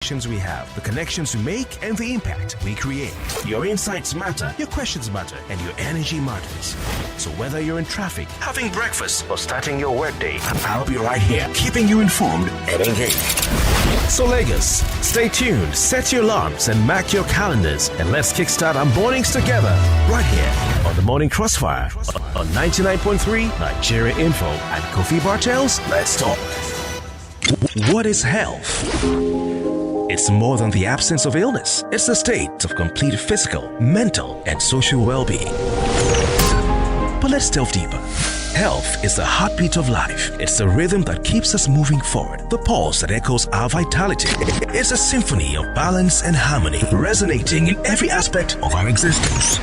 We have, the connections we make, and the impact we create. Your insights matter, your questions matter, and your energy matters. So whether you're in traffic, having breakfast, or starting your workday, I'll be right here, keeping you informed and engaged. So Lagos, stay tuned, set your alarms, and mark your calendars, and let's kickstart our mornings together, right here on the Morning Crossfire on 99.3 Nigeria Info and Kofi Bartels. Let's talk. What is health? It's more than the absence of illness. It's the state of complete physical, mental, and social well-being. But let's delve deeper. Health is the heartbeat of life. It's the rhythm that keeps us moving forward. The pulse that echoes our vitality. It's a symphony of balance and harmony, resonating in every aspect of our existence.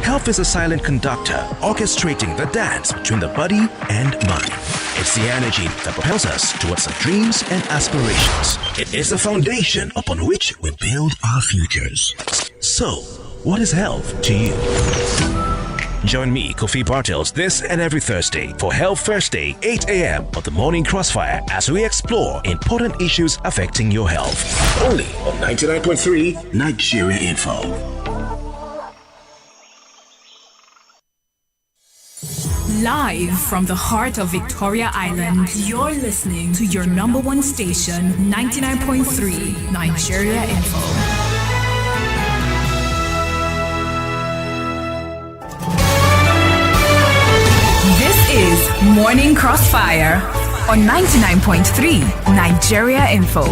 Health is a silent conductor, orchestrating the dance between the body and mind. It's the energy that propels us towards our dreams and aspirations. It is the foundation upon which we build our futures. So, what is health to you? Join me, Kofi Bartels, this and every Thursday for Health Thursday, 8 a.m. on the Morning Crossfire as we explore important issues affecting your health. Only on 99.3 Nigeria Info. Live from the heart of Victoria Island, you're listening to your number one station, 99.3 Nigeria Info. This is Morning Crossfire on 99.3 Nigeria Info.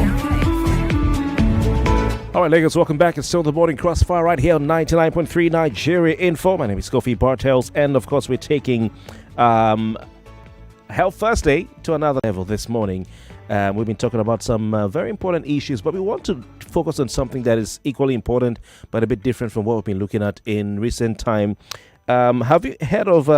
All right, Lagos, welcome back. It's still the Morning Crossfire right here on 99.3 Nigeria Info. My name is Kofi Bartels, and of course, we're taking Health Thursday to another level this morning. We've been talking about some very important issues, but we want to focus on something that is equally important, but a bit different from what we've been looking at in recent time. Have you heard of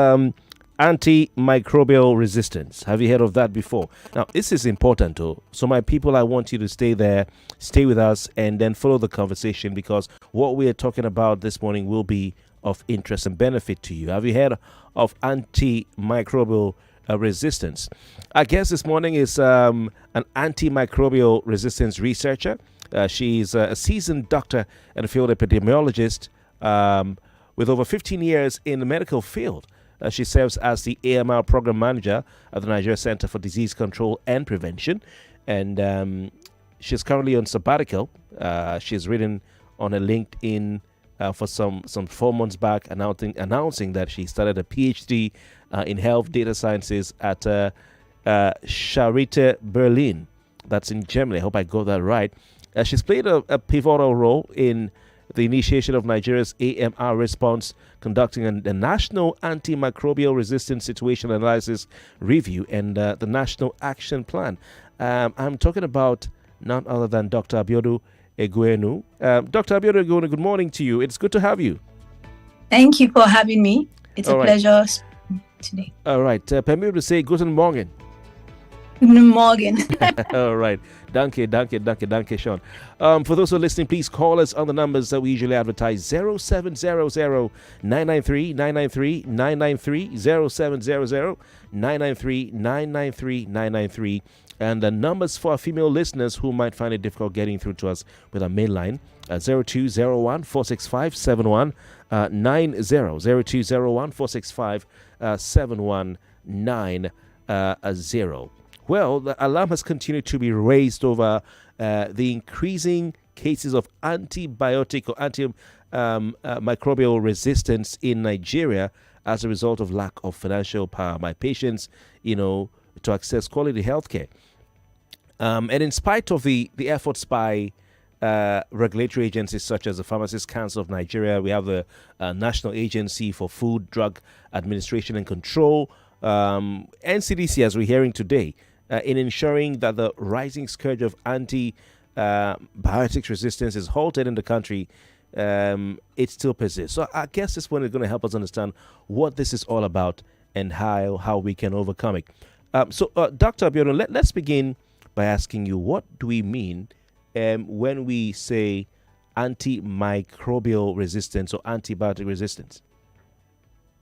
antimicrobial resistance? Have you heard of that before? Now, this is important too. So my people, I want you to stay there, stay with us, and then follow the conversation, because what we are talking about this morning will be of interest and benefit to you. Have you heard of antimicrobial resistance? Our guest this morning is an antimicrobial resistance researcher. She's a seasoned doctor and field epidemiologist with over 15 years in the medical field. She serves as the AMR Program Manager at the Nigeria Center for Disease Control and Prevention. And she's currently on sabbatical. She's written on a LinkedIn for some 4 months back announcing that she started a PhD in health data sciences at Charité Berlin. That's in Germany. I hope I got that right. She's played a pivotal role in the initiation of Nigeria's AMR response, conducting the National Antimicrobial Resistance Situation Analysis Review and the National Action Plan. I'm talking about none other than Dr. Abiodun Egwuenu. Dr. Abiodun Egwuenu, good morning to you. It's good to have you. Thank you for having me. It's a pleasure today. All right. Permit me to say Guten Morgen. Guten Morgen. All right. Danke, Sean. For those who are listening, please call us on the numbers that we usually advertise: 0700 993 993 993 0700 993 993 993. And the numbers for our female listeners who might find it difficult getting through to us with our main line: 0201 465 7190 0201 465 7190. Well, the alarm has continued to be raised over the increasing cases of antibiotic or antimicrobial resistance in Nigeria as a result of lack of financial power by patients, to access quality healthcare. And in spite of the efforts by regulatory agencies such as the Pharmacists Council of Nigeria, we have the National Agency for Food, Drug Administration and Control, NCDC, as we're hearing today, in ensuring that the rising scourge of antibiotics resistance is halted in the country, it still persists. So I guess this one is going to help us understand what this is all about and how we can overcome it. So Dr. Abiodun, let's begin by asking you, what do we mean when we say antimicrobial resistance or antibiotic resistance?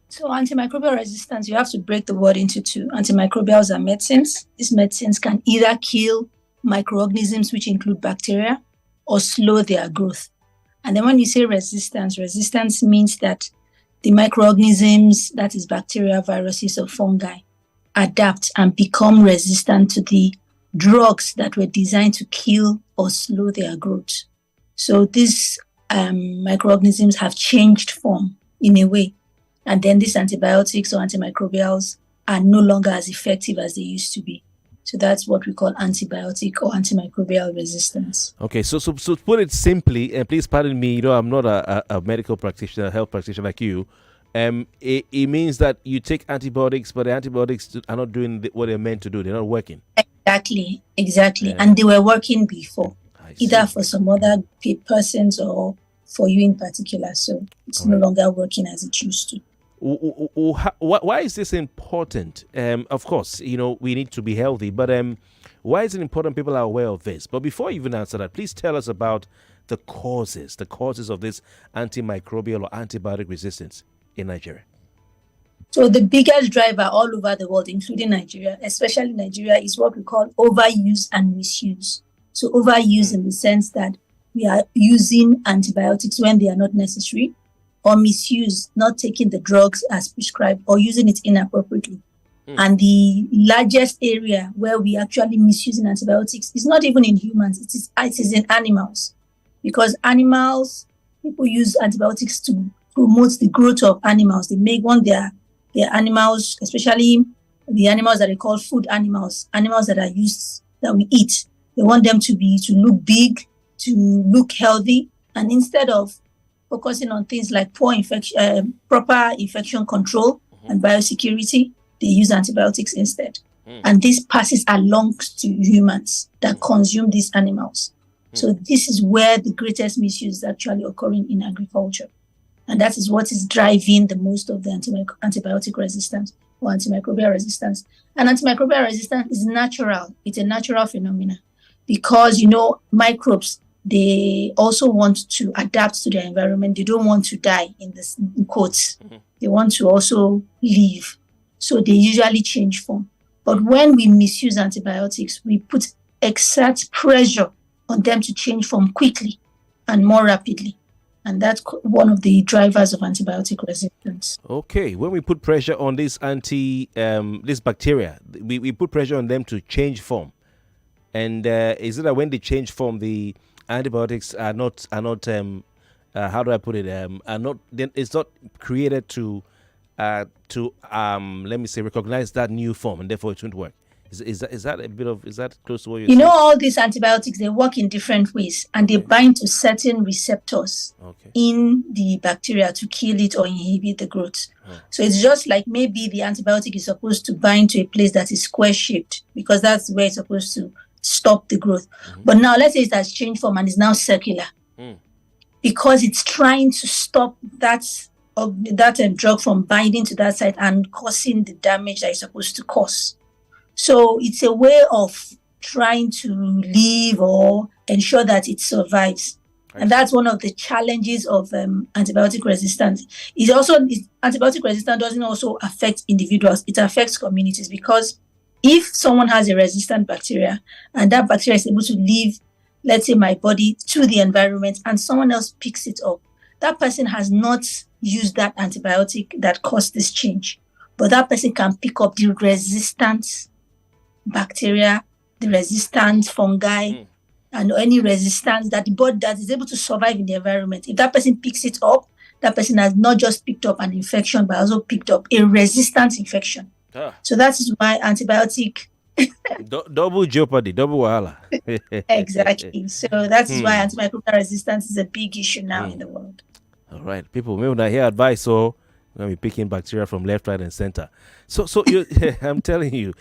So antimicrobial resistance, you have to break the word into two. Antimicrobials are medicines. These medicines can either kill microorganisms, which include bacteria, or slow their growth. And then when you say resistance means that the microorganisms, that is bacteria, viruses, or fungi, adapt and become resistant to the drugs that were designed to kill or slow their growth. So these microorganisms have changed form in a way. And then these antibiotics or antimicrobials are no longer as effective as they used to be. So that's what we call antibiotic or antimicrobial resistance. Okay, so to put it simply, and please pardon me, I'm not a medical practitioner, health practitioner like you. It means that you take antibiotics, but the antibiotics are not doing what they're meant to do. They're not working. Exactly. Yeah. And they were working before, either see. for some other persons or for you in particular. So it's no longer working as it used to. Why is this important? Of course, we need to be healthy, but why is it important people are aware of this? But before you even answer that, please tell us about the causes of this antimicrobial or antibiotic resistance in Nigeria. So the biggest driver all over the world, including Nigeria, especially Nigeria, is what we call overuse and misuse. So overuse in the sense that we are using antibiotics when they are not necessary, or misuse, not taking the drugs as prescribed or using it inappropriately. And the largest area where we actually misusing antibiotics is not even in humans, it is in animals. Because people use antibiotics to promote the growth of animals. They want their animals, especially the animals that they call food animals that we eat. They want them to look big, to look healthy, and instead of focusing on things like proper infection control and biosecurity, they use antibiotics instead. And this passes along to humans that consume these animals. So this is where the greatest misuse is actually occurring in agriculture. And that is what is driving the most of the antibiotic resistance or antimicrobial resistance. And antimicrobial resistance is natural. It's a natural phenomenon because, microbes, they also want to adapt to their environment. They don't want to die in quotes. They want to also live. So they usually change form. But when we misuse antibiotics, we exert pressure on them to change form quickly and more rapidly. And that's one of the drivers of antibiotic resistance. Okay, when we put pressure on this this bacteria, we put pressure on them to change form. And is it that when they change form, the antibiotics are not how do I put it? It's not created to let me say recognize that new form, and therefore it won't work. Is that close to what you're saying? All these antibiotics, they work in different ways, and they bind to certain receptors in the bacteria to kill it or inhibit the growth. So it's just like maybe the antibiotic is supposed to bind to a place that is square shaped because that's where it's supposed to stop the growth. But now let's say it has changed form and is now circular because it's trying to stop that drug from binding to that site and causing the damage that it's supposed to cause. So it's a way of trying to live or ensure that it survives. And that's one of the challenges of antibiotic resistance. Antibiotic resistance doesn't also affect individuals. It affects communities because if someone has a resistant bacteria and that bacteria is able to leave, let's say, my body to the environment and someone else picks it up, that person has not used that antibiotic that caused this change. But that person can pick up the resistant bacteria, the resistant fungi, and any resistance that the body that is able to survive in the environment. If that person picks it up, that person has not just picked up an infection, but also picked up a resistant infection. So that is why antibiotic... double jeopardy, double wahala. Exactly. So that is why antimicrobial resistance is a big issue now in the world. All right, people, maybe when I hear advice, so we're picking bacteria from left, right, and center. So you, I'm telling you.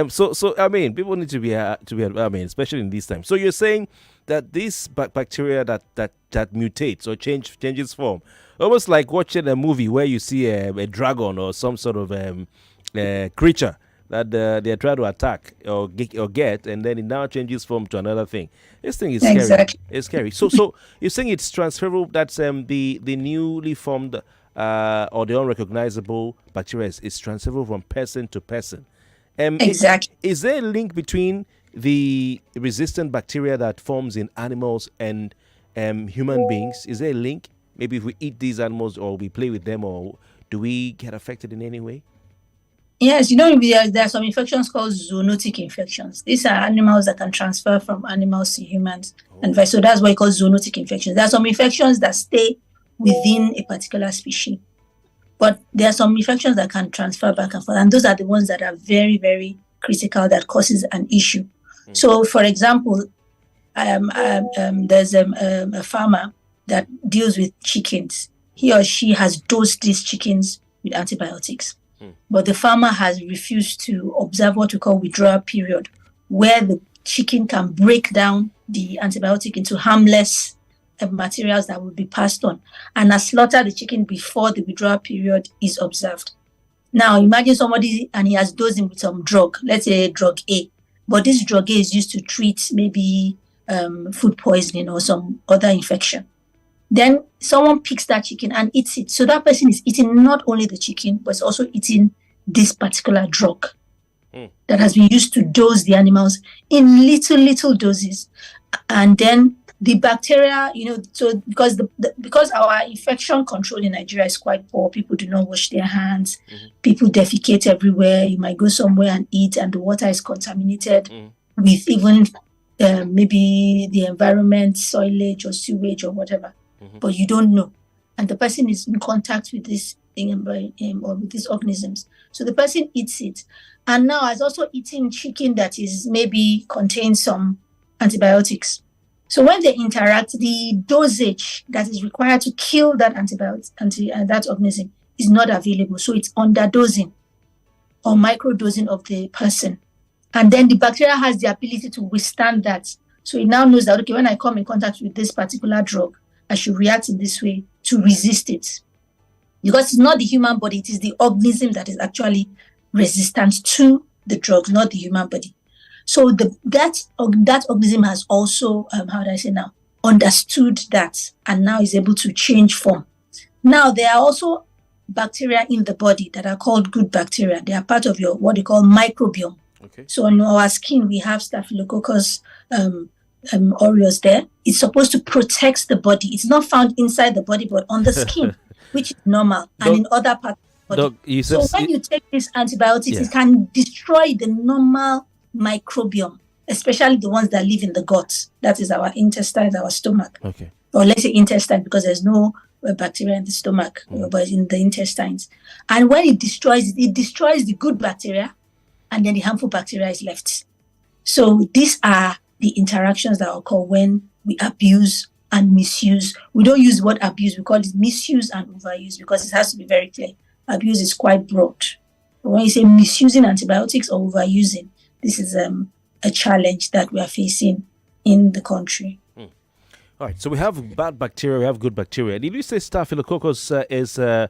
So I mean, people need to be especially in these times. So you're saying that this bacteria that mutates or changes form, almost like watching a movie where you see a dragon or some sort of creature that they're trying to attack or get, and then it now changes form to another thing. This thing is scary. Exactly. It's scary. So you're saying it's transferable. That's the newly formed or the unrecognizable bacteria is transferable from person to person. Exactly. Is there a link between the resistant bacteria that forms in animals and human beings? Is there a link? Maybe if we eat these animals or we play with them, or do we get affected in any way? Yes, there are some infections called zoonotic infections. These are animals that can transfer from animals to humans, and vice. So that's what we call zoonotic infections. There are some infections that stay within a particular species, but there are some infections that can transfer back and forth, and those are the ones that are very, very critical that causes an issue. So, for example, there's a farmer that deals with chickens. He or she has dosed these chickens with antibiotics. But the farmer has refused to observe what we call withdrawal period, where the chicken can break down the antibiotic into harmless materials that will be passed on, and has slaughtered the chicken before the withdrawal period is observed. Now, imagine somebody and he has dosed him with some drug, let's say drug A, but this drug A is used to treat maybe food poisoning or some other infection. Then someone picks that chicken and eats it. So that person is eating not only the chicken, but also eating this particular drug that has been used to dose the animals in little doses. And then the bacteria, so because our infection control in Nigeria is quite poor, people do not wash their hands, people defecate everywhere. You might go somewhere and eat, and the water is contaminated with even maybe the environment, soilage or sewage or whatever. But you don't know. And the person is in contact with this thing or with these organisms. So the person eats it. And now has also eaten chicken that is maybe contains some antibiotics. So when they interact, the dosage that is required to kill that that organism is not available. So it's underdosing or microdosing of the person. And then the bacteria has the ability to withstand that. So it now knows that, okay, when I come in contact with this particular drug, I should react in this way to resist it. Because it's not the human body, it is the organism that is actually resistant to the drug, not the human body. So that organism has also, understood that, and now is able to change form. Now, there are also bacteria in the body that are called good bacteria. They are part of your, what they call microbiome. Okay. So on our skin, we have Staphylococcus aureus there. It's supposed to protect the body. It's not found inside the body, but on the skin, which is normal, and in other parts of the body. So when you take these antibiotics, it can destroy the normal microbiome, especially the ones that live in the gut. That is our intestines, our stomach. Okay. Or let's say intestine, because there's no bacteria in the stomach, but in the intestines. And when it destroys the good bacteria, and then the harmful bacteria is left. So these are the interactions that occur when we abuse and misuse. We don't use the word abuse, we call it misuse and overuse, because it has to be very clear. Abuse is quite broad. But when you say misusing antibiotics or overusing, this is a challenge that we are facing in the country. All right, so we have bad bacteria, we have good bacteria. Did you say Staphylococcus is a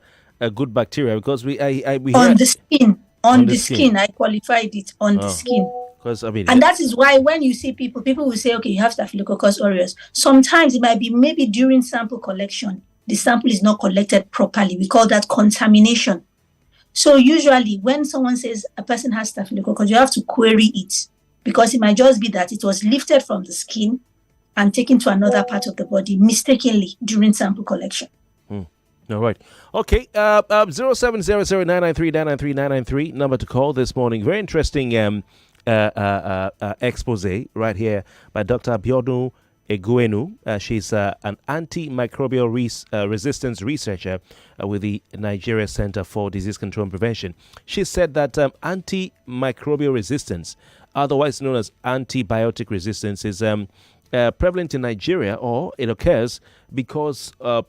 good bacteria? Because we on the skin. On the skin, I qualified it on the skin. And that is why when you see people will say, okay, you have Staphylococcus aureus. Sometimes it might be maybe during sample collection, the sample is not collected properly. We call that contamination. So usually when someone says a person has Staphylococcus, you have to query it, because it might just be that it was lifted from the skin and taken to another part of the body mistakenly during sample collection. All right. Okay. 0700-993-993-993 number to call this morning. Very interesting expose right here by Dr. Abiodun Egwuenu. She's an antimicrobial resistance researcher with the Nigeria Center for Disease Control and Prevention. She said that antimicrobial resistance, otherwise known as antibiotic resistance, is prevalent in Nigeria, or it occurs because of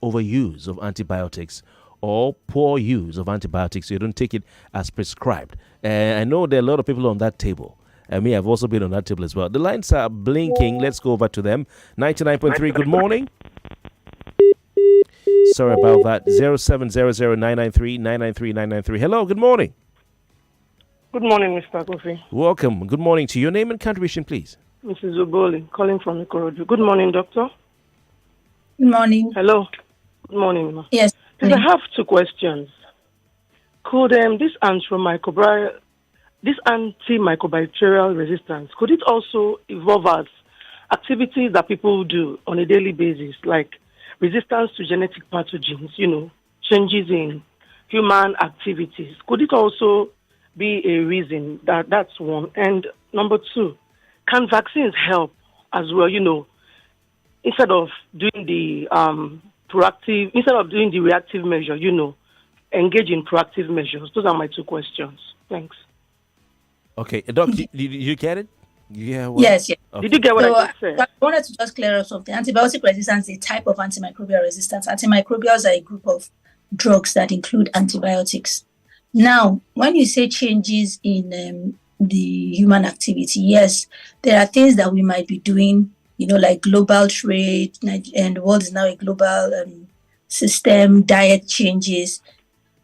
overuse of antibiotics or poor use of antibiotics. So you don't take it as prescribed. I know there are a lot of people on that table. Me, I've also been on that table as well. The lines are blinking. Let's go over to them. 99.3, good morning. Sorry about that. 0700-993-993-993. Hello, good morning. Good morning, Mr. Kofi. Welcome. Good morning to your name and contribution, please. Mrs. Oboli, calling from Ikorodu. Good morning, doctor. Good morning. Hello. Good morning, ma. Yes. I have two questions. Could this antimicrobial this antimicrobial resistance, could it also evolve as activities that people do on a daily basis, like resistance to genetic pathogens, changes in human activities? Could it also be a reason? That's one. And number two, can vaccines help as well, instead of doing the instead of doing the reactive measure, engage in proactive measures? Those are my two questions. Thanks. Okay, Doc, did you get it? Yeah. Well, yes. okay. Did you get what I just said? I wanted to just clear up something. Antibiotic resistance is a type of antimicrobial resistance. Antimicrobials are a group of drugs that include antibiotics. Now, when you say changes in the human activity, yes, there are things that we might be doing, like global trade, and the world is now a global system, diet changes.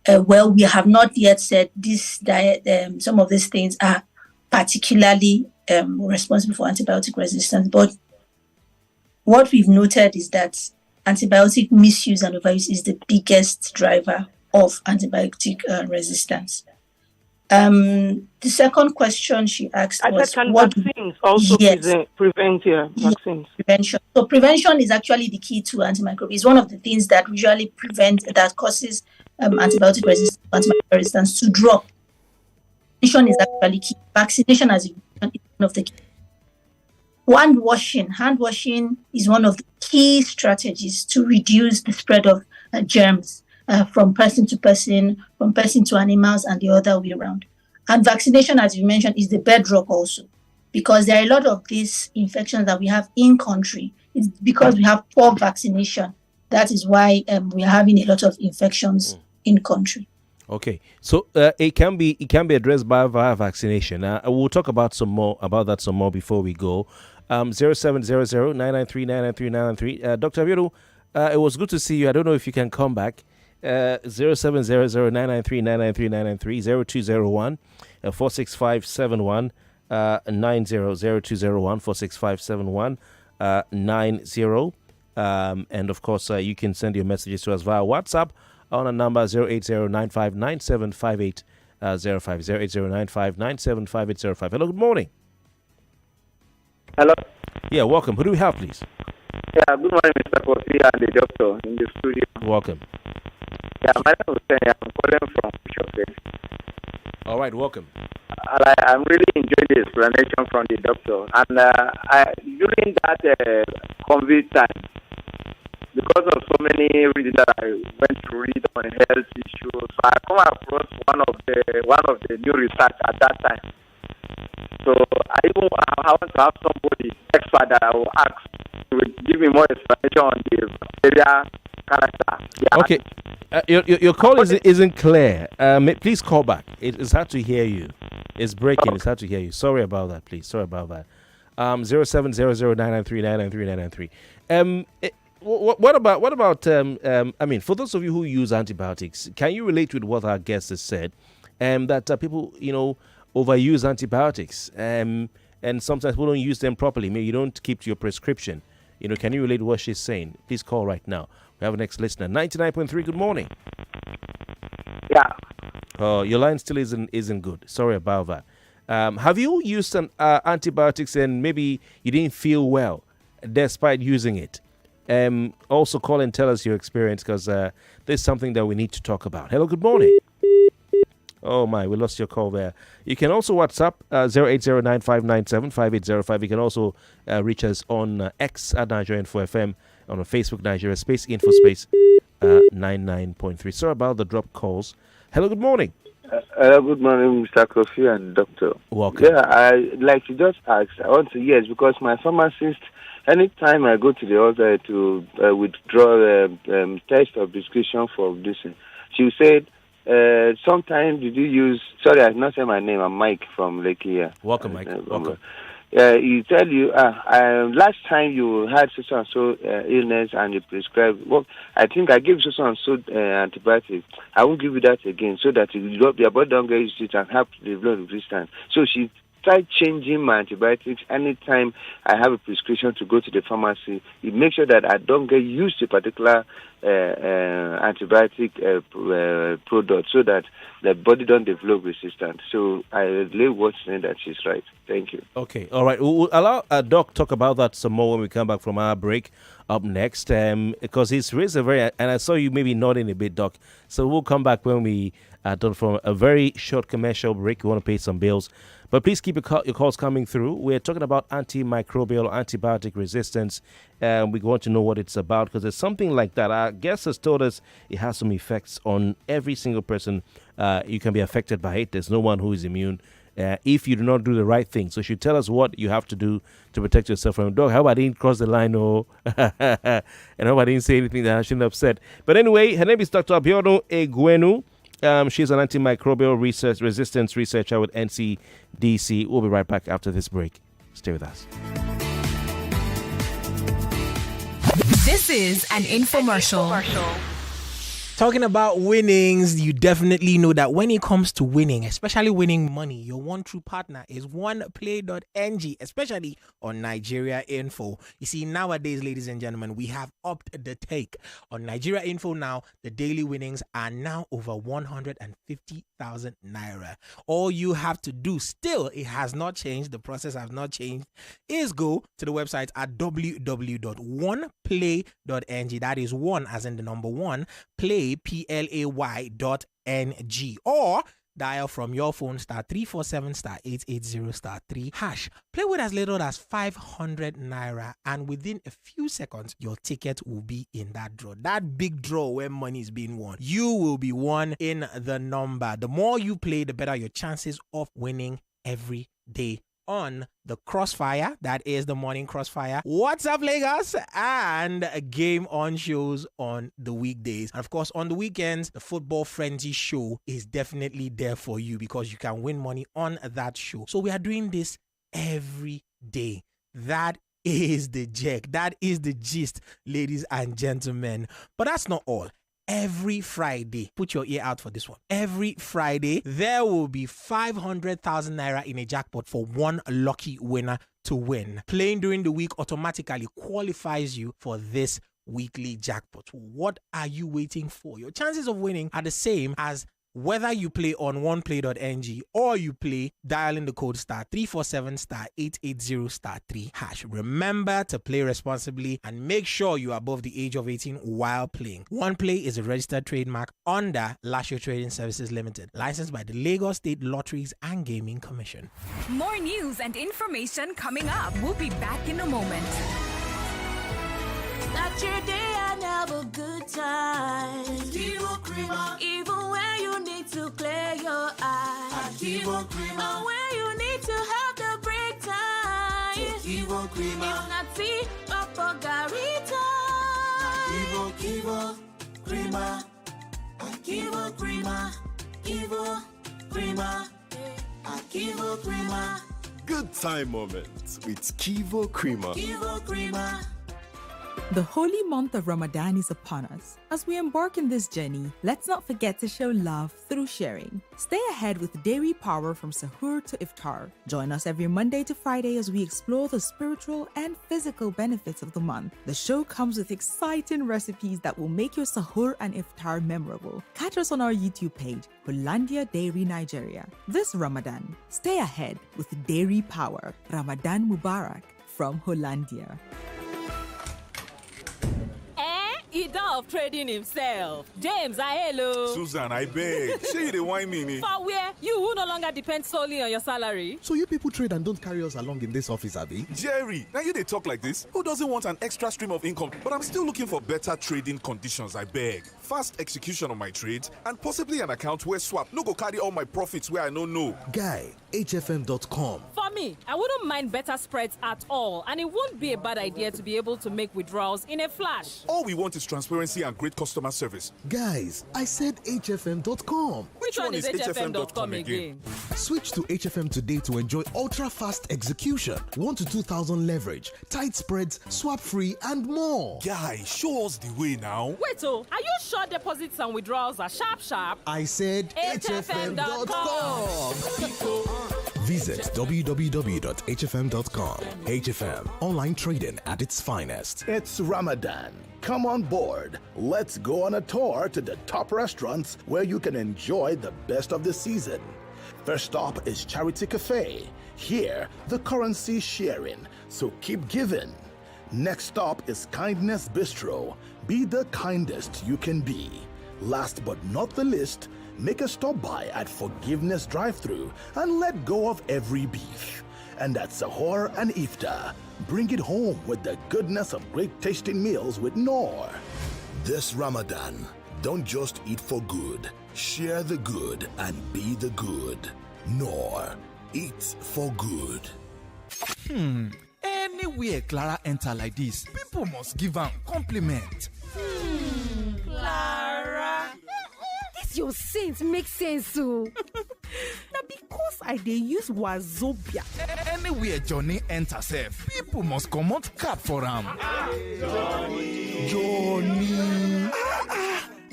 Well, we have not yet said this diet, some of these things are particularly responsible for antibiotic resistance. But what we've noted is that antibiotic misuse and overuse is the biggest driver of antibiotic resistance. The second question she asked was, can vaccines also prevent vaccines? Prevention. So prevention is actually the key to antimicrobial. It's one of the things that usually that causes antibiotic resistance to drop. Prevention is actually key. Vaccination, as you mentioned, is one of the key. Hand washing is one of the key strategies to reduce the spread of germs from person to person, from person to animals, and the other way around. And vaccination, as you mentioned, is the bedrock also, because there are a lot of these infections that we have in country. It's because we have poor vaccination. That is why we are having a lot of infections in country. Okay, so it can be addressed via vaccination. We'll talk about that some more before we go. 0700-993-993-993. Dr. Abiodun, it was good to see you. I don't know if you can come back. 0700-993-993-993, 0201-465-7190, 0201-465-7190. And of course, you can send your messages to us via WhatsApp on a number 08095975805, 08095975805. Hello, good morning. Hello. Yeah, welcome. Who do we have, please? Yeah, good morning, Mr. Kofi and the doctor in the studio. Welcome. Yeah, my name is Hussein. I'm calling from Bishop. All right, welcome. I'm really enjoying the explanation from the doctor. And during that COVID time, because of so many reasons that I went to read on health issues, so I come across one of the new research at that time. So I want to have somebody expert that I will ask to give me more explanation on the bacteria character. Yeah. Okay, your call isn't clear. Please call back. It's hard to hear you. It's breaking. It's hard to hear you. Sorry about that. Please. Sorry about that. 0700-993-993-993. What about for those of you who use antibiotics, can you relate with what our guest has said? That people overuse antibiotics, and sometimes people don't use them properly. Maybe you don't keep to your prescription. Can you relate to what she's saying? Please call right now. We have a next listener. 99.3. Good morning. Yeah. Your line still isn't good. Sorry about that. Have you used antibiotics and maybe you didn't feel well despite using it? Also call and tell us your experience, because there's something that we need to talk about. Hello, good morning. Oh my, we lost your call there. You can also WhatsApp 08095975805. You can also reach us on X at Nigeria4FM, on Facebook Nigeria Space Info Space 99.3. Sorry about the drop calls. Hello, good morning. Hello, good morning, Mr. Kofi and Doctor. Welcome. Yeah, I like you just asked. I want to yes, because my pharmacist, anytime I go to the other to withdraw test or prescription for this, she said, sometimes did you use, sorry, I not say my name, I'm Mike from Lake here. Welcome, Mike. Welcome. He tell you, last time you had so illness and you prescribed, well, I think I gave so antibiotics. I won't give you that again, so that your body don't get used to it and have the blood resistance. So she start changing my antibiotics anytime I have a prescription to go to the pharmacy. It makes sure that I don't get used to a particular antibiotic product so that the body don't develop resistance. So I really was saying that she's right. Thank you. Okay, all right. We'll allow Doc talk about that some more when we come back from our break up next, because he's raised a very, and I saw you maybe nodding a bit, Doc. So we'll come back when we are done from a very short commercial break. We want to pay some bills. But please keep your calls coming through. We're talking about antimicrobial, antibiotic resistance. We want to know what it's about because there's something like that. Our guest has told us it has some effects on every single person. You can be affected by it. There's no one who is immune if you do not do the right thing. So you should tell us what you have to do to protect yourself from dog. How about I didn't cross the line and how about I didn't say anything that I shouldn't have said. But anyway, her name is Dr. Abiodun Egwuenu. She's an antimicrobial resistance researcher with NCDC. We'll be right back after this break. Stay with us. This is an infomercial. Talking about winnings, you definitely know that when it comes to winning, especially winning money, your one true partner is oneplay.ng, especially on Nigeria Info. You see, nowadays, ladies and gentlemen, we have upped the take. On Nigeria Info now, the daily winnings are now over 150,000 naira. All you have to do, still, it has not changed, the process has not changed, is go to the website at www.oneplay.ng. That is one as in the number one, play play.ng, or dial from your phone *347*880*3#. Play with as little as 500 naira, and within a few seconds, your ticket will be in that draw. That big draw where money is being won. You will be one in the number. The more you play, the better your chances of winning every day on the Crossfire, that is the morning Crossfire, What's Up Lagos, and Game On shows on the weekdays. And of course, on the weekends, the Football Frenzy show is definitely there for you because you can win money on that show. So we are doing this every day. That is the jack. That is the gist, ladies and gentlemen. But that's not all. Every Friday, put your ear out for this one. Every Friday, there will be 500,000 naira in a jackpot for one lucky winner to win. Playing during the week automatically qualifies you for this weekly jackpot. What are you waiting for? Your chances of winning are the same as whether you play on oneplay.ng or you play dialing the code *347*880*3#. Remember to play responsibly and make sure you are above the age of 18 while playing. OnePlay is a registered trademark under Lasho Trading Services Limited, licensed by the Lagos State Lotteries and Gaming Commission. More news and information coming up. We'll be back in a moment. Start your day and have a good time. Kivo Creamer. Even when you need to clear your eyes. Kivo Creamer. And when you need to have the break time. Kivo Creamer. It's not tea, but Gary time. Kivo Creamer. Kivo Creamer. Kivo Creamer. Kivo Creamer. Good time moments with Kivo Creamer. Kivo Creamer. The holy month of Ramadan is upon us. As we embark in this journey, let's not forget to show love through sharing. Stay ahead with Dairy Power from Sahur to Iftar. Join us every Monday to Friday as we explore the spiritual and physical benefits of the month. The show comes with exciting recipes that will make your Sahur and Iftar memorable. Catch us on our YouTube page, Hollandia Dairy Nigeria. This Ramadan, stay ahead with Dairy Power. Ramadan Mubarak from Hollandia. He done of trading himself. James, hello. Susan, I beg. Say the wine meaning. For where? You who no longer depend solely on your salary. So you people trade and don't carry us along in this office, Abby? Jerry, now you they talk like this? Who doesn't want an extra stream of income? But I'm still looking for better trading conditions, I beg. Fast execution of my trades and possibly an account where swap no go carry all my profits where I no know. Guy, HFM.com. For me, I wouldn't mind better spreads at all, and it won't be a bad idea to be able to make withdrawals in a flash. All we want is transparency and great customer service. Guys, I said HFM.com. Which one is HFM.com again? Switch to HFM today to enjoy ultra-fast execution, 1 to 2,000 leverage, tight spreads, swap-free, and more. Guy, show us the way now. Wait, are you sure deposits and withdrawals are sharp? I said HFM.com. Visit www.hfm.com. HFM, online trading at its finest. It's Ramadan. Come on board. Let's go on a tour to the top restaurants where you can enjoy the best of the season. First stop is Charity Cafe. Here, the currency is sharing, so keep giving. Next stop is Kindness Bistro. Be the kindest you can be. Last but not the least, make a stop by at Forgiveness Drive-Thru and let go of every beef. And at Sahur and Iftar, bring it home with the goodness of great tasting meals with Noor. This Ramadan, don't just eat for good. Share the good and be the good. Noor, eat for good. Anywhere Clara enter like this, people must give her compliment. Clara. This your sense makes sense, so. Now because I dey use Wazobia. Anywhere Johnny enter sef, people must come out cap for him. Johnny.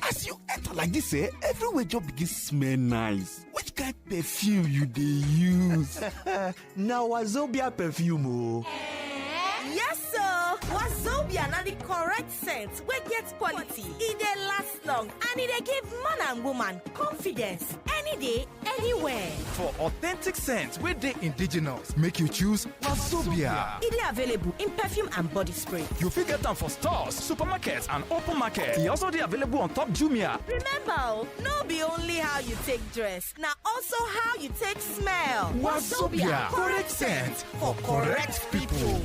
As you enter like this, everywhere just begin smell nice. Which kind of perfume you dey use? Now Wazobia perfume, oh. Yes, sir. Wazobia na the correct scent wey get quality. E dey last long and e dey give man and woman confidence any day, anywhere. For authentic scent wey dey indigenous, make you choose Wazobia. E dey available in perfume and body spray. You fit get them for stores, supermarkets, and open market. E also dey available on top Jumia. Remember, no be only how you take dress, na also how you take smell. Wazobia, correct scent for correct people.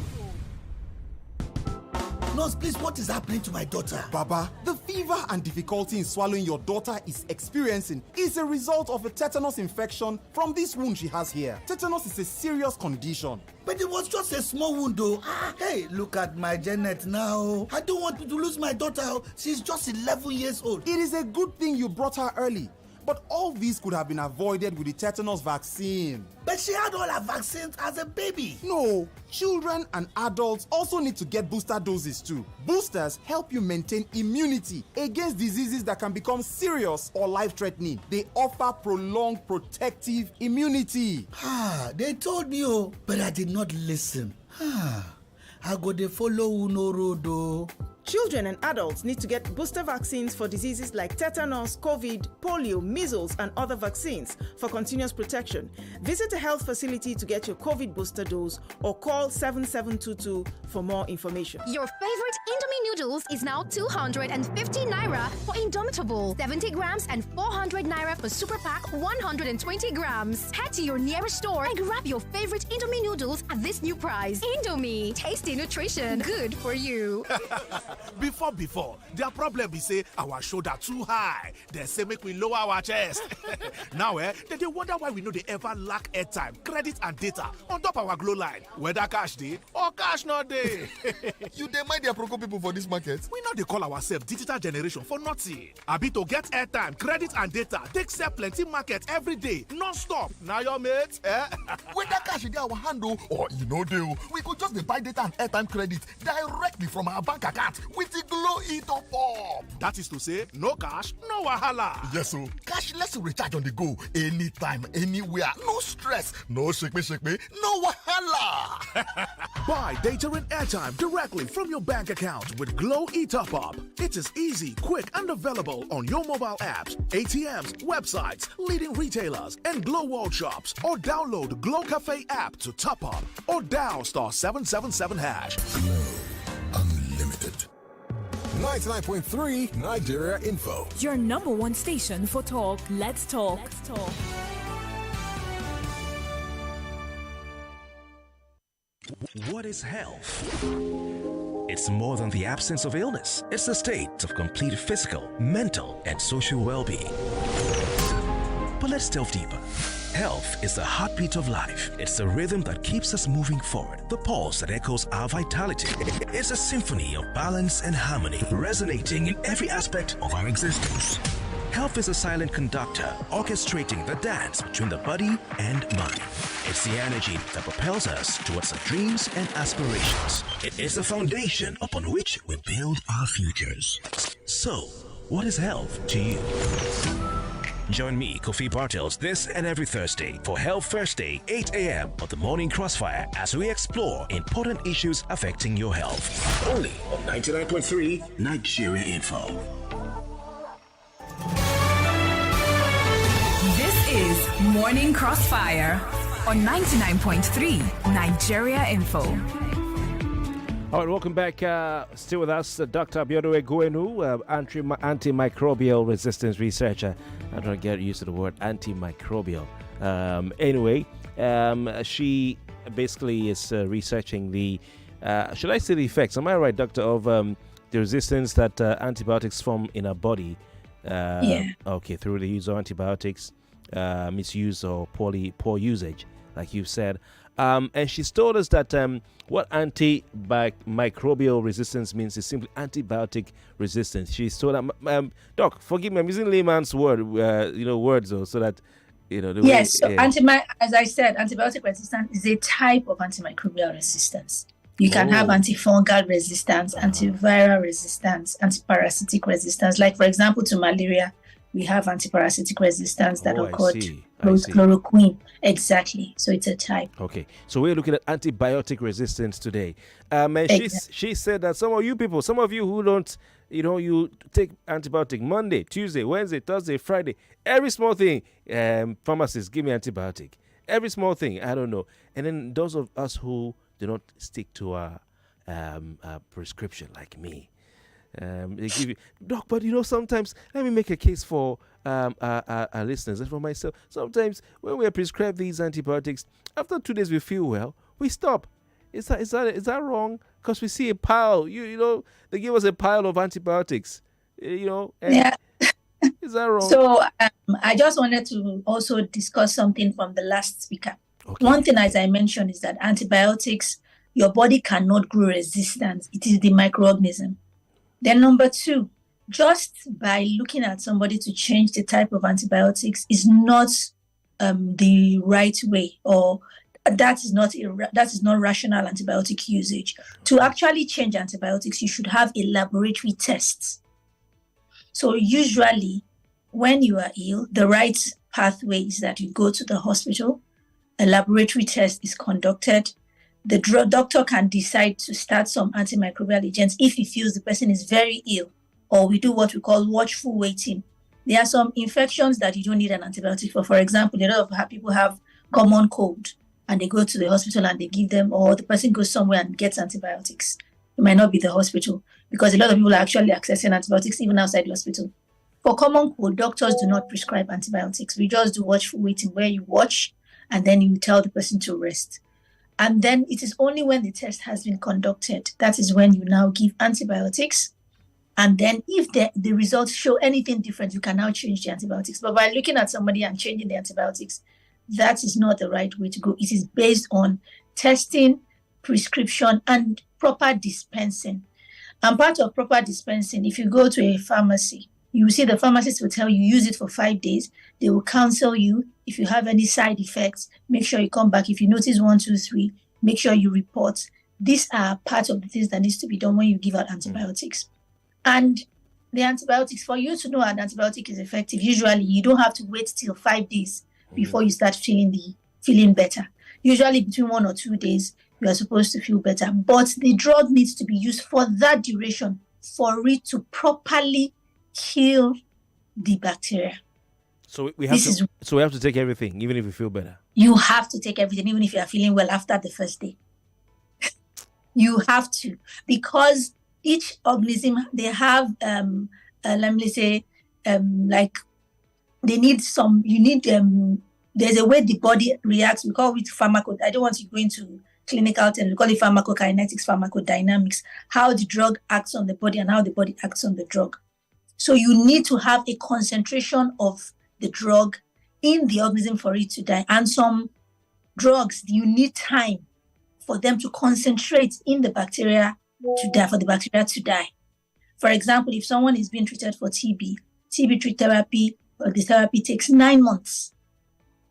Nurse, please, what is happening to my daughter? Baba, the fever and difficulty in swallowing your daughter is experiencing is a result of a tetanus infection from this wound she has here. Tetanus is a serious condition. But it was just a small wound, though. Hey, look at my Janet now. I don't want to lose my daughter. She's just 11 years old. It is a good thing you brought her early. But all these could have been avoided with the tetanus vaccine. But she had all her vaccines as a baby. No, children and adults also need to get booster doses too. Boosters help you maintain immunity against diseases that can become serious or life-threatening. They offer prolonged protective immunity. They told me, but I did not listen. I go to follow Uno road, though. Children and adults need to get booster vaccines for diseases like tetanus, COVID, polio, measles, and other vaccines for continuous protection. Visit a health facility to get your COVID booster dose or call 7722 for more information. Your favorite Indomie noodles is now 250 Naira for Indomitable, 70 grams and 400 Naira for Super Pack 120 grams. Head to your nearest store and grab your favorite Indomie noodles at this new price. Indomie, tasty nutrition, good for you. Before, their problem be say our shoulder too high. They say make we lower our chest. Now, they wonder why we know they ever lack airtime, credit, and data on top our glow line. Whether cash day or cash not day. You dey mind their Proco people for this market? We know they call ourselves digital generation for nothing. Abi to get airtime, credit, and data, take sell plenty market every day, non-stop. Now your mate, Whether cash dey our hand or you know deal, we could just dey buy data and airtime credit directly from our bank account with the Glow e-top up. That is to say, no cash, no wahala. Yes, so cashless recharge on the go, anytime, anywhere, no stress, no shake me, no wahala. Buy data and airtime directly from your bank account with Glow e-top up. It is easy, quick, and available on your mobile apps, ATMs, websites, leading retailers, and Glow World shops. Or download Glow Cafe app to top up or dial *777#. Glow Unlimited. 99.3 Nigeria Info. Your number one station for talk. Let's talk. What is health? It's more than the absence of illness. It's a state of complete physical, mental, and social well-being. But let's delve deeper. Health is the heartbeat of life. It's the rhythm that keeps us moving forward. The pulse that echoes our vitality. It's a symphony of balance and harmony, resonating in every aspect of our existence. Health is a silent conductor, orchestrating the dance between the body and mind. It's the energy that propels us towards our dreams and aspirations. It is the foundation upon which we build our futures. So, what is health to you? Join me, Kofi Bartels, this and every Thursday for Health Thursday, 8 a.m. on the Morning Crossfire as we explore important issues affecting your health. Only on 99.3 Nigeria Info. This is Morning Crossfire on 99.3 Nigeria Info. All right, welcome back. Still with us, Dr. Abiodun Egwuenu, antimicrobial resistance researcher. I don't get used to the word antimicrobial. Anyway, she basically is researching the, should I say the effects? Am I right, Doctor, of the resistance that antibiotics form in our body? Okay, through the use of antibiotics, misuse or poor usage, like you've said. And she's told us that what antimicrobial resistance means is simply antibiotic resistance. She's told that, Doc, forgive me, I'm using layman's words though, so that, Yes, so as I said, antibiotic resistance is a type of antimicrobial resistance. You can have antifungal resistance, antiviral resistance, antiparasitic resistance. Like, for example, to malaria, we have antiparasitic resistance that occurred with chloroquine. Exactly. So it's a type. Okay. So we're looking at antibiotic resistance today. And she said that some of you who don't, you take antibiotic Monday, Tuesday, Wednesday, Thursday, Friday, every small thing, pharmacists give me antibiotic. Every small thing, I don't know. And then those of us who do not stick to our prescription, like me, they give you, Doc, but sometimes, let me make a case for our listeners and for myself. Sometimes when we are prescribed these antibiotics, after 2 days we feel well, we stop. Is that wrong? Because we see a pile, they give us a pile of antibiotics, Yeah. Is that wrong? So I just wanted to also discuss something from the last speaker. Okay. One thing, as I mentioned, is that antibiotics, your body cannot grow resistance. It is the microorganism. Then number two, just by looking at somebody to change the type of antibiotics is not the right way, or that is not rational antibiotic usage. To actually change antibiotics, you should have a laboratory test. So usually when you are ill, the right pathway is that you go to the hospital, a laboratory test is conducted. The doctor can decide to start some antimicrobial agents if he feels the person is very ill, or we do what we call watchful waiting. There are some infections that you don't need an antibiotic for. For example, a lot of people have common cold and they go to the hospital and they give them, or the person goes somewhere and gets antibiotics. It might not be the hospital, because a lot of people are actually accessing antibiotics even outside the hospital. For common cold, doctors do not prescribe antibiotics. We just do watchful waiting, where you watch and then you tell the person to rest. And then it is only when the test has been conducted, that is when you now give antibiotics. And then if the results show anything different, you can now change the antibiotics. But by looking at somebody and changing the antibiotics, that is not the right way to go. It is based on testing, prescription, and proper dispensing. And part of proper dispensing, if you go to a pharmacy, you will see the pharmacist will tell you, use it for 5 days. They will counsel you. If you have any side effects, make sure you come back. If you notice 1, 2, 3, make sure you report. These are part of the things that needs to be done when you give out antibiotics. And the antibiotics, for you to know an antibiotic is effective, usually you don't have to wait till 5 days before you start feeling better. Usually between 1 or 2 days, you are supposed to feel better. But the drug needs to be used for that duration for it to properly kill the bacteria. So we have to take everything, even if we feel better. You have to take everything, even if you are feeling well after the first day. You have to, because each organism, they have like they need some. You need there's a way the body reacts. We call it I don't want to go into clinical terms. We call it pharmacokinetics, pharmacodynamics. How the drug acts on the body and how the body acts on the drug. So you need to have a concentration of the drug in the organism for it to die. And some drugs, you need time for them to concentrate in the bacteria to die, for the bacteria to die. For example, if someone is being treated for TB therapy, the therapy takes 9 months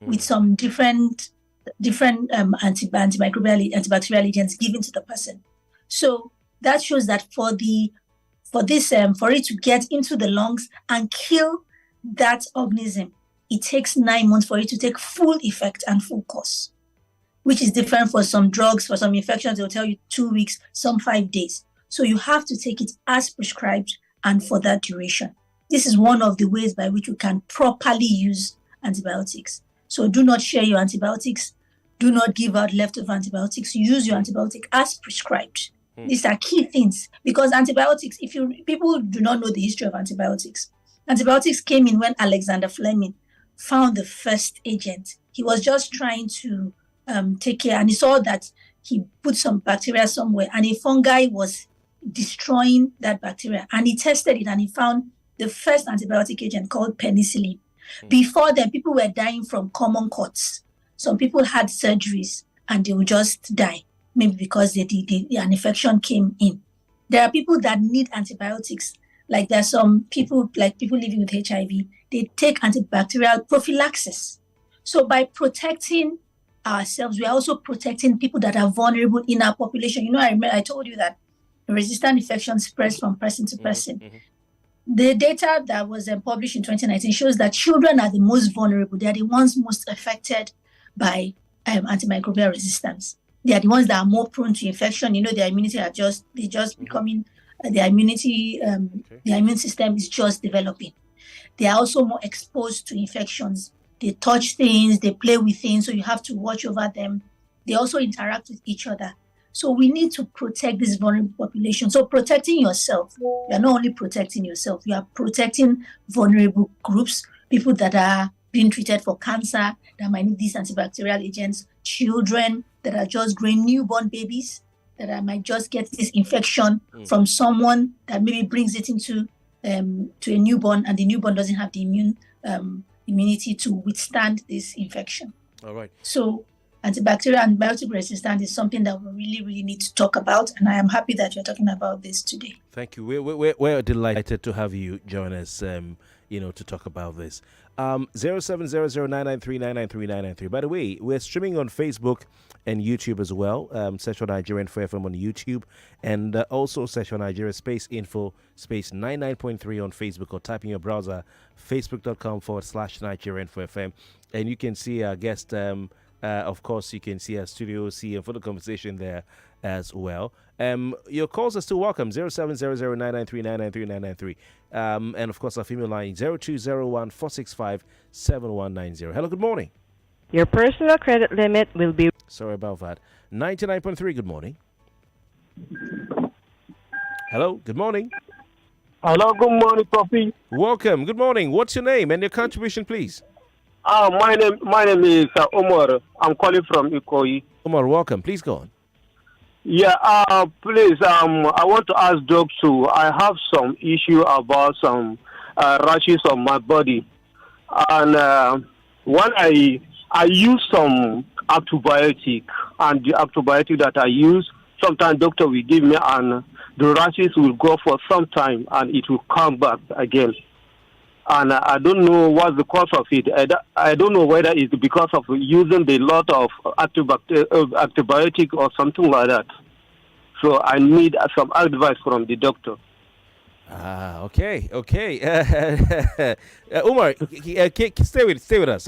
with some different antibacterial agents given to the person. So that shows that for it to get into the lungs and kill that organism, it takes 9 months for it to take full effect and full course, which is different for some drugs. For some infections, they'll tell you 2 weeks, some 5 days. So you have to take it as prescribed and for that duration. This is one of the ways by which we can properly use antibiotics. So do not share your antibiotics. Do not give out leftover antibiotics. Use your antibiotic as prescribed. These are key things, because antibiotics, people do not know the history of antibiotics. Antibiotics came in when Alexander Fleming found the first agent. He was just trying to take care, and he saw that he put some bacteria somewhere and a fungi was destroying that bacteria, and he tested it and he found the first antibiotic agent called penicillin. Before then, people were dying from common cuts. Some people had surgeries and they would just die, maybe because an infection came in. There are people that need antibiotics. Like there are some people, like people living with HIV, they take antibacterial prophylaxis. So by protecting ourselves, we are also protecting people that are vulnerable in our population. You know, I told you that resistant infection spreads from person to person. The data that was published in 2019 shows that children are the most vulnerable. They are the ones most affected by antimicrobial resistance. They are the ones that are more prone to infection. You know, their immunity becoming, their immunity, their immune system is just developing. They are also more exposed to infections. They touch things, they play with things, so you have to watch over them. They also interact with each other. So we need to protect this vulnerable population. So protecting yourself, you are not only protecting yourself, you are protecting vulnerable groups, people that are being treated for cancer, that might need these antibacterial agents, children that are just growing, newborn babies that might just get this infection from someone that maybe brings it into to a newborn, and the newborn doesn't have the immunity to withstand this infection. All right. So antibacterial and antibiotic resistance is something that we really, really need to talk about, and I am happy that you're talking about this today. Thank you. We're delighted to have you join us, to talk about this. 0700993993. By the way, we're streaming on Facebook and YouTube as well. Search for Nigerian FM on YouTube, and also search for Nigeria Space Info Space 99.3 on Facebook, or type in your browser facebook.com/Nigerian FM, and you can see our guest. Of course, you can see our studio, see a photo conversation there as well. Your calls are still welcome, 0700993993. And of course, our female line, 0201-465-7190. Hello, good morning. Your personal credit limit will be... Sorry about that. 99.3, good morning. Hello, good morning. Hello, good morning, Kofi. Welcome, good morning. What's your name and your contribution, please? My name is Omar. I'm calling from Ikoyi. Omar, welcome. Please go on. Yeah, please, I want to ask Doctor, I have some issue about some rashes on my body. And when I use some antibiotic, and the antibiotic that I use, sometimes doctor will give me, and the rashes will go for some time, and it will come back again. And I don't know what's the cause of it. I don't know whether it's because of using a lot of antibiotic or something like that. So I need some advice from the doctor. Okay. Umar, stay with us.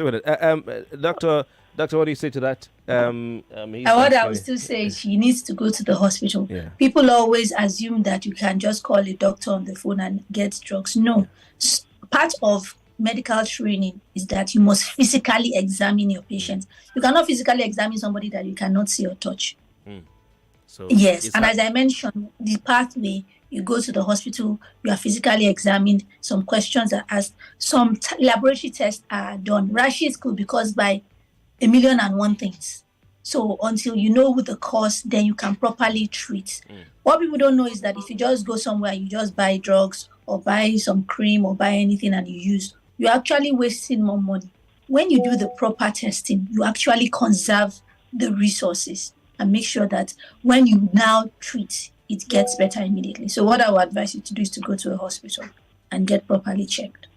Doctor, what do you say to that? What I would still say is she needs to go to the hospital. Yeah. People always assume that you can just call a doctor on the phone and get drugs. No. Part of medical training is that you must physically examine your patient. You cannot physically examine somebody that you cannot see or touch. So yes, and as I mentioned, the pathway, you go to the hospital, you are physically examined, some questions are asked, some laboratory tests are done. Rashes could be caused by 1,000,001 things. So until you know who the cause, then you can properly treat. What people don't know is that if you just go somewhere, you just buy drugs or buy some cream or buy anything and you use, you're actually wasting more money. When you do the proper testing, you actually conserve the resources and make sure that when you now treat, it gets better immediately. So what I would advise you to do is to go to a hospital and get properly checked.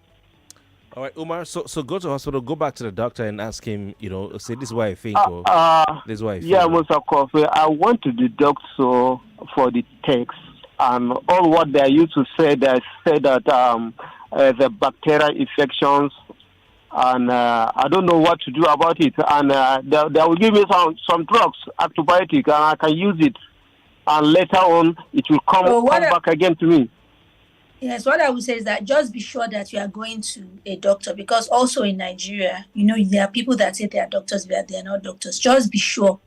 All right, Umar, so go to the hospital, go back to the doctor and ask him, say, this is why I think, or this is why I feel. Yeah, Mr. Kofi, I went to the doctor for the text, and all what they used to say, they said that the bacterial infections and I don't know what to do about it. And they will give me some drugs, antibiotic, and I can use it. And later on, it will come back again to me. Yes, what I would say is that just be sure that you are going to a doctor, because also in Nigeria, there are people that say they are doctors, but they are not doctors. Just be sure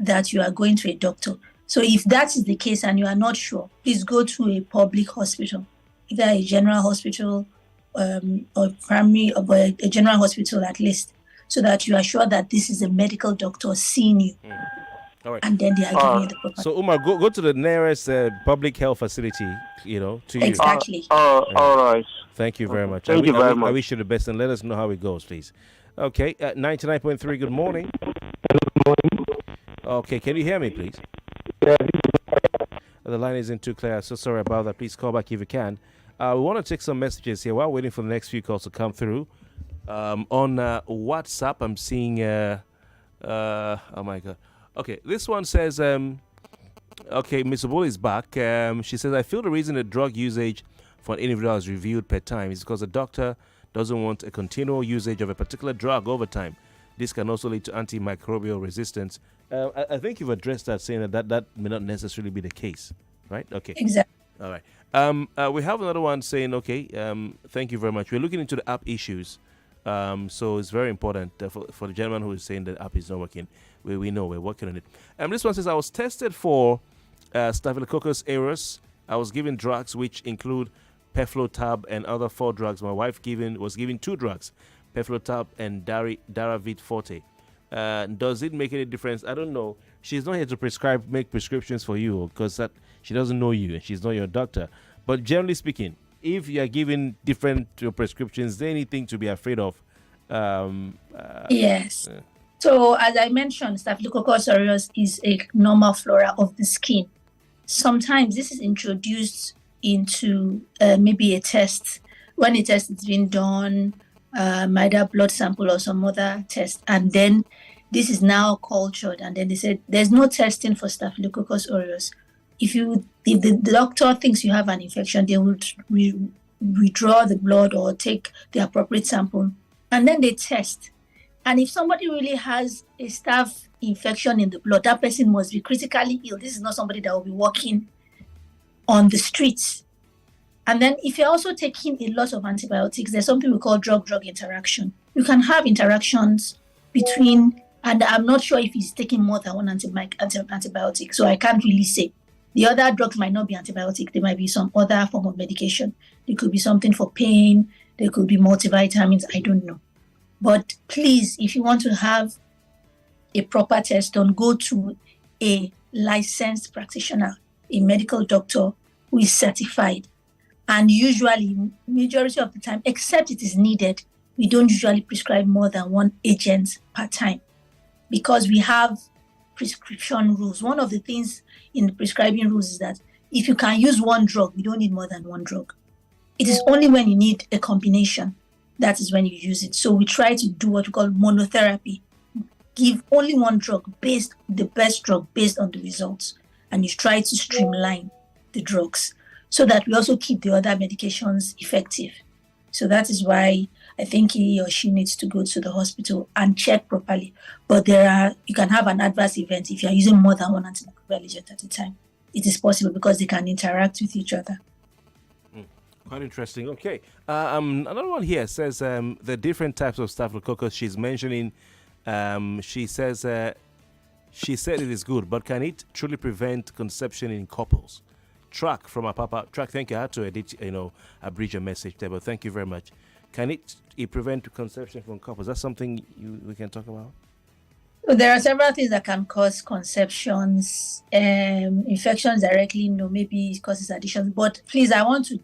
that you are going to a doctor. So if that is the case and you are not sure, please go to a public hospital, either a general hospital or primary, or a general hospital at least, so that you are sure that this is a medical doctor seeing you. All right. And then they are giving you the proper. So Umar, go to the nearest public health facility, to you. Exactly. All right. Thank you very much. Thank you very much. I wish you the best, and let us know how it goes, please. Okay, 99.3, good morning. Good morning. Okay, can you hear me, please? Yeah. The line isn't too clear, so sorry about that. Please call back if you can. We want to take some messages here while waiting for the next few calls to come through. On WhatsApp, I'm seeing... oh, my God. Okay, this one says... okay, Ms. Obol is back. She says, I feel the reason the drug usage for an individual is reviewed per time is because the doctor doesn't want a continual usage of a particular drug over time. This can also lead to antimicrobial resistance. I think you've addressed that, saying that may not necessarily be the case, right? Okay. Exactly. All right. We have another one saying, okay, thank you very much. We're looking into the app issues. So it's very important for the gentleman who is saying the app is not working. We know we're working on it. This one says, I was tested for Staphylococcus aureus. I was given drugs which include Peflotab and other 4 drugs. My wife was given 2 drugs, Peflotab and Daravit Forte. Does it make any difference? I don't know. She's not here to make prescriptions for you, because that she doesn't know you and she's not your doctor. But generally speaking, if you are given different prescriptions, is there anything to be afraid of? Yes. So as I mentioned, Staphylococcus aureus is a normal flora of the skin. Sometimes this is introduced into maybe a test. When a test is being done, either blood sample or some other test, and then this is now cultured, and then they said there's no testing for Staphylococcus aureus. If the doctor thinks you have an infection, they will withdraw the blood or take the appropriate sample, and then they test. And if somebody really has a staph infection in the blood, that person must be critically ill. This is not somebody that will be walking on the streets. And then if you're also taking a lot of antibiotics, there's something we call drug-drug interaction. You can have interactions between, and I'm not sure if he's taking more than one antibiotic, so I can't really say. The other drugs might not be antibiotic. There might be some other form of medication. There could be something for pain. There could be multivitamins. I don't know. But please, if you want to have a proper test done, go to a licensed practitioner, a medical doctor who is certified. And usually, majority of the time, except it is needed, we don't usually prescribe more than 1 agent per time, because we have prescription rules. One of the things in the prescribing rules is that if you can use 1 drug, you don't need more than 1 drug. It is only when you need a combination, that is when you use it. So we try to do what we call monotherapy. Give only 1 drug, the best drug based on the results. And you try to streamline the drugs so that we also keep the other medications effective. So that is why I think he or she needs to go to the hospital and check properly. But you can have an adverse event if you are using more than 1 antimicrobial agent at a time. It is possible because they can interact with each other. Quite interesting. Okay. Another one here says the different types of Staphylococcus she's mentioning. She said it is good, but can it truly prevent conception in couples? Track from a papa. Track, thank you. I had to edit, abridge your message there, but thank you very much. Can it prevent conception from couples? That's something we can talk about? There are several things that can cause conceptions. Infections directly, maybe it causes addiction. But please, I want to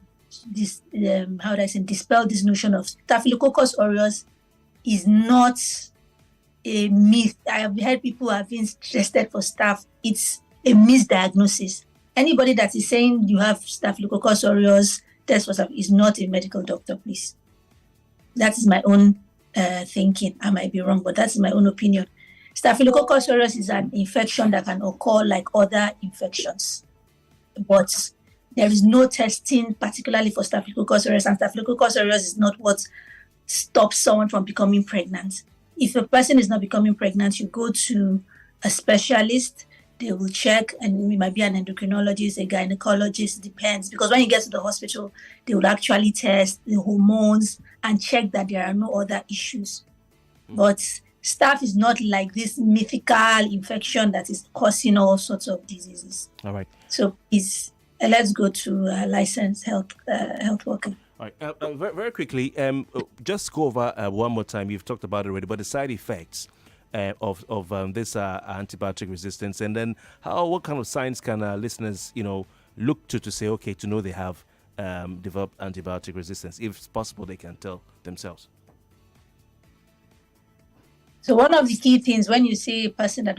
dispel this notion of Staphylococcus aureus is not a myth. I have heard people have been tested for staph. It's a misdiagnosis. Anybody that is saying you have Staphylococcus aureus, test for staph, is not a medical doctor, please. That is my own thinking. I might be wrong, but that's my own opinion. Staphylococcus aureus is an infection that can occur like other infections, but there is no testing particularly for Staphylococcus aureus, and Staphylococcus aureus is not what stop someone from becoming pregnant. If a person is not becoming pregnant, you go to a specialist. They will check, and it might be an endocrinologist, a gynecologist, depends. Because when you get to the hospital, they will actually test the hormones and check that there are no other issues. But staph is not like this mythical infection that is causing all sorts of diseases. All right. So let's go to a licensed health worker. All right. Very, very quickly, just go over one more time. You've talked about it already, but the side effects of this antibiotic resistance, and then what kind of signs can listeners, look to say, okay, to know they have developed antibiotic resistance. If it's possible, they can tell themselves. So one of the key things when you see a person that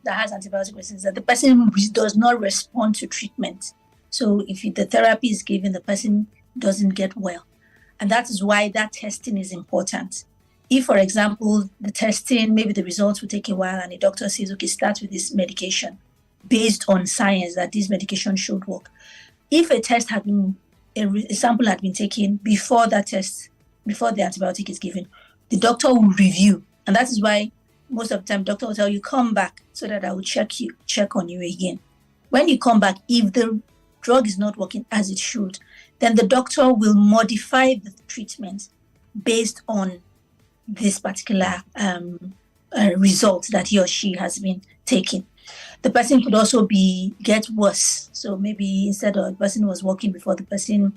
has antibiotic resistance, that the person does not respond to treatment. So if the therapy is given, the person doesn't get well, and that is why that testing is important. If, for example, the testing, maybe the results will take a while and the doctor says, okay, start with this medication based on science that this medication should work. If a sample had been taken before that test, before the antibiotic is given, the doctor will review. And that is why most of the time, doctor will tell you, come back so that I will check on you again. When you come back, if the drug is not working as it should, then the doctor will modify the treatment based on this particular result that he or she has been taking. The person could also get worse. So maybe instead of the person was walking before, the person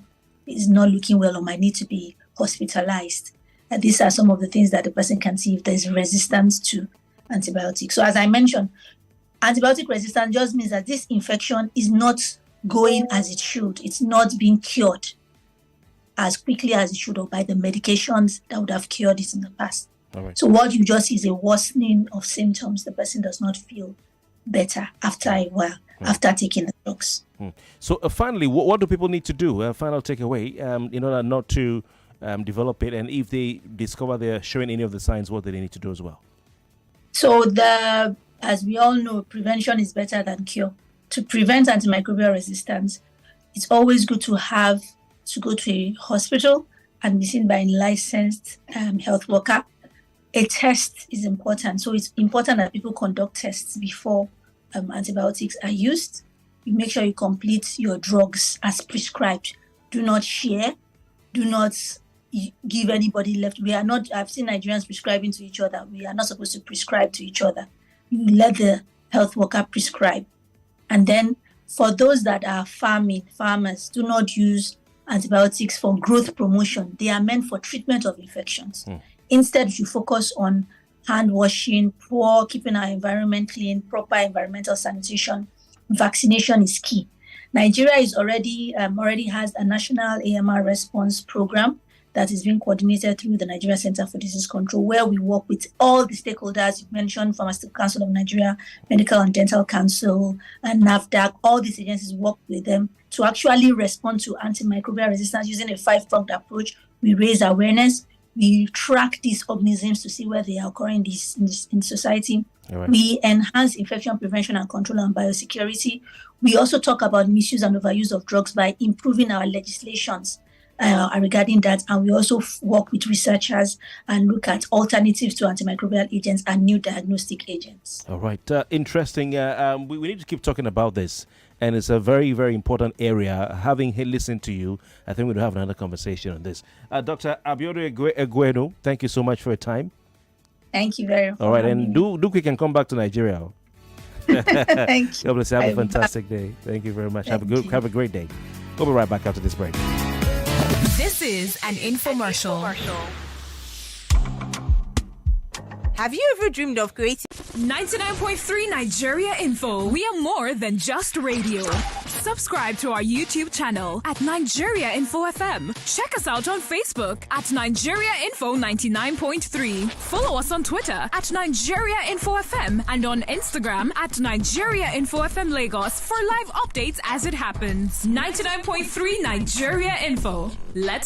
is not looking well or might need to be hospitalized. And these are some of the things that the person can see if there's resistance to antibiotics. So as I mentioned, antibiotic resistance just means that this infection is not going as it should. It's not being cured as quickly as it should, or by the medications that would have cured it in the past. All right. So what you just see is a worsening of symptoms. The person does not feel better after a while, after taking the drugs. So finally, what do people need to do? Final takeaway, in order not to develop it, and if they discover they're showing any of the signs, what do they need to do as well? So as we all know, prevention is better than cure. To prevent antimicrobial resistance, it's always good to go to a hospital and be seen by a licensed health worker. A test is important. So it's important that people conduct tests before antibiotics are used. You make sure you complete your drugs as prescribed. Do not share. Do not give anybody left. I've seen Nigerians prescribing to each other. We are not supposed to prescribe to each other. You let the health worker prescribe. And then for those that are farmers, do not use antibiotics for growth promotion. They are meant for treatment of infections. Instead, you focus on hand washing, keeping our environment clean, proper environmental sanitation. Vaccination is key. Nigeria is already has a national AMR response program that is being coordinated through the Nigeria Center for Disease Control, where we work with all the stakeholders. You mentioned Pharmaceutical Council of Nigeria, Medical and Dental Council, and NAFDAC. All these agencies work with them to actually respond to antimicrobial resistance using a 5-pronged approach. We raise awareness. We track these organisms to see where they are occurring in society. Right. We enhance infection prevention and control and biosecurity. We also talk about misuse and overuse of drugs by improving our legislations regarding that. And we also work with researchers and look at alternatives to antimicrobial agents and new diagnostic agents. All right. Interesting. We need to keep talking about this. And it's a very, very important area. Having listened to you, I think we'll have another conversation on this. Dr. Abiodun Egwuenu, thank you so much for your time. Thank you very much. All right, and do quick and come back to Nigeria. Thank you. God bless you. Have a fantastic day. Thank you very much. Have a great day. We'll be right back after this break. This is an infomercial. Have you ever dreamed of creating 99.3 Nigeria Info? We are more than just radio. Subscribe to our YouTube channel at Nigeria Info FM. Check us out on Facebook at Nigeria Info 99.3. Follow us on Twitter at Nigeria Info FM and on Instagram at Nigeria Info FM Lagos for live updates as it happens. 99.3 Nigeria Info. Let's